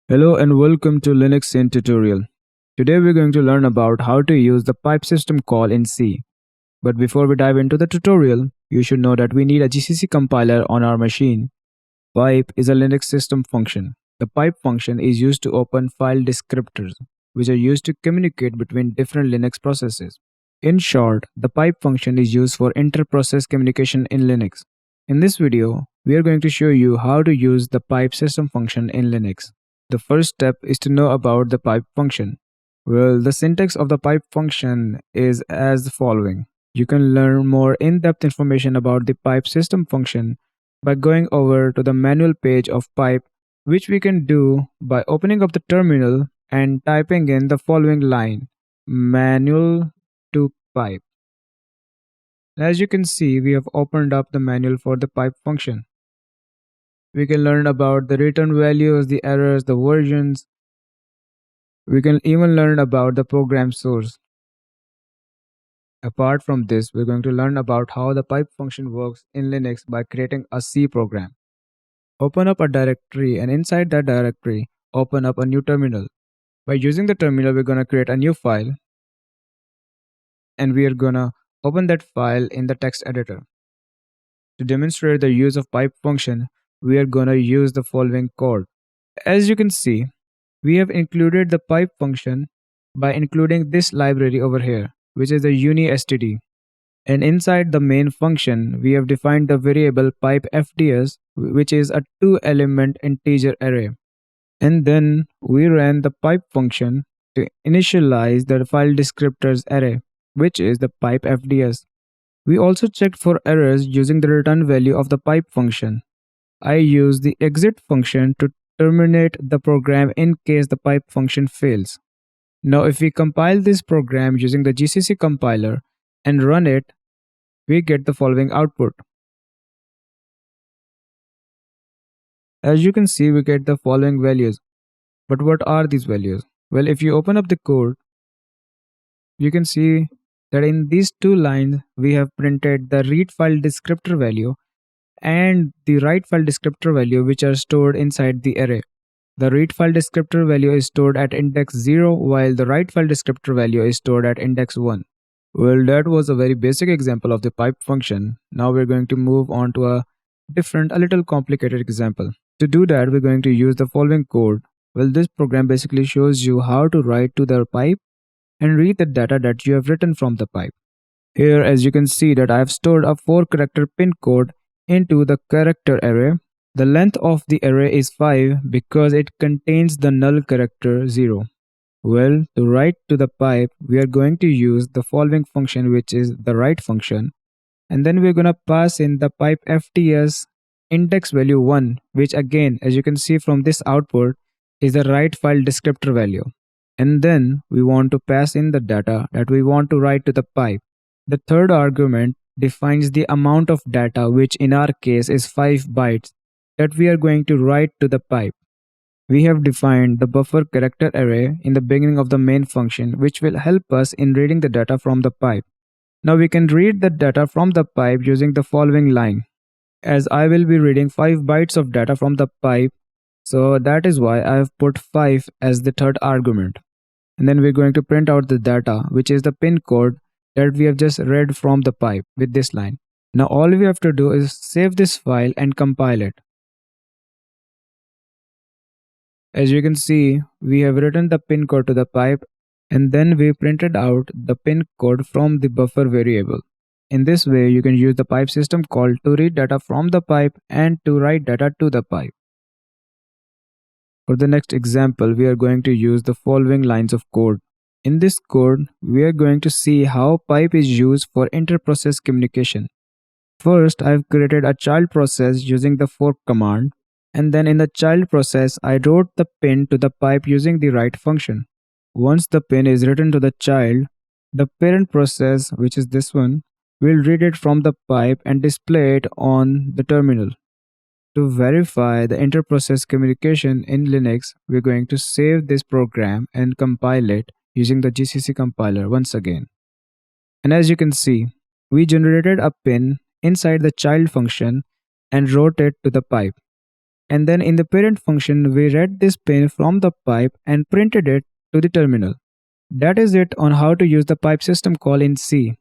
Hello and welcome to Linux in tutorial. Today we're going to learn about how to use the pipe system call in C. But before we dive into the tutorial, you should know that we need a GCC compiler on our machine. Pipe is a Linux system function. The pipe function is used to open file descriptors, which are used to communicate between different Linux processes. In short, the pipe function is used for inter-process communication in Linux. In this video, we are going to show you how to use the pipe system function in Linux. The first step is to know about the pipe function. Well, the syntax of the pipe function is as the following. You can learn more in-depth information about the pipe system function by going over to the manual page of pipe, which we can do by opening up the terminal and typing in the following line, manual to pipe. As you can see, we have opened up the manual for the pipe function. We can learn about the return values, the errors, the versions. We can even learn about the program source. Apart from this, we're going to learn about how the pipe function works in Linux by creating a C program. Open up a directory and inside that directory, open up a new terminal. By using the terminal, we're going to create a new file and we are going to open that file in the text editor. To demonstrate the use of pipe function, we are going to use the following code. As you can see, we have included the pipe function by including this library over here, which is the UniSTD. And inside the main function, we have defined the variable pipefds, which is a 2-element integer array. And then we ran the pipe function to initialize the file descriptors array, which is the pipefds. We also checked for errors using the return value of the pipe function. I used the exit function to terminate the program in case the pipe function fails. Now if we compile this program using the GCC compiler and run it, we get the following output. As you can see, we get the following values. But what are these values? Well, if you open up the code, you can see that in these two lines, we have printed the read file descriptor value and the write file descriptor value, which are stored inside the array. The read file descriptor value is stored at index 0 while the write file descriptor value is stored at index 1. Well, that was a very basic example of the pipe function. Now we're going to move on to a little complicated example. To do that, we're going to use the following code. Well, this program basically shows you how to write to the pipe and read the data that you have written from the pipe. Here, as you can see, that I have stored a 4-character pin code into the character array. The length of the array is 5 because it contains the null character 0. Well, to write to the pipe, we are going to use the following function, which is the write function. And then we're going to pass in the pipefds index value 1, which again, as you can see from this output, is the write file descriptor value. And then we want to pass in the data that we want to write to the pipe. The third argument defines the amount of data, which in our case is 5 bytes, that we are going to write to the pipe. We have defined the buffer character array in the beginning of the main function, which will help us in reading the data from the pipe. Now we can read the data from the pipe using the following line. As I will be reading 5 bytes of data from the pipe, so that is why I have put 5 as the third argument. And then we're going to print out the data, which is the pin code that we have just read from the pipe with this line. Now all we have to do is save this file and compile it. As you can see, we have written the pin code to the pipe and then we printed out the pin code from the buffer variable. In this way, you can use the pipe system call to read data from the pipe and to write data to the pipe. For the next example, we are going to use the following lines of code. In this code, we are going to see how pipe is used for inter-process communication. First, I have created a child process using the fork command, and then in the child process, I wrote the pin to the pipe using the write function. Once the pin is written to the child, the parent process, which is this one, will read it from the pipe and display it on the terminal. To verify the inter-process communication in Linux, we're going to save this program and compile it using the GCC compiler once again. And as you can see, we generated a pin inside the child function and wrote it to the pipe. And then in the parent function, we read this pin from the pipe and printed it to the terminal. That is it on how to use the pipe system call in C.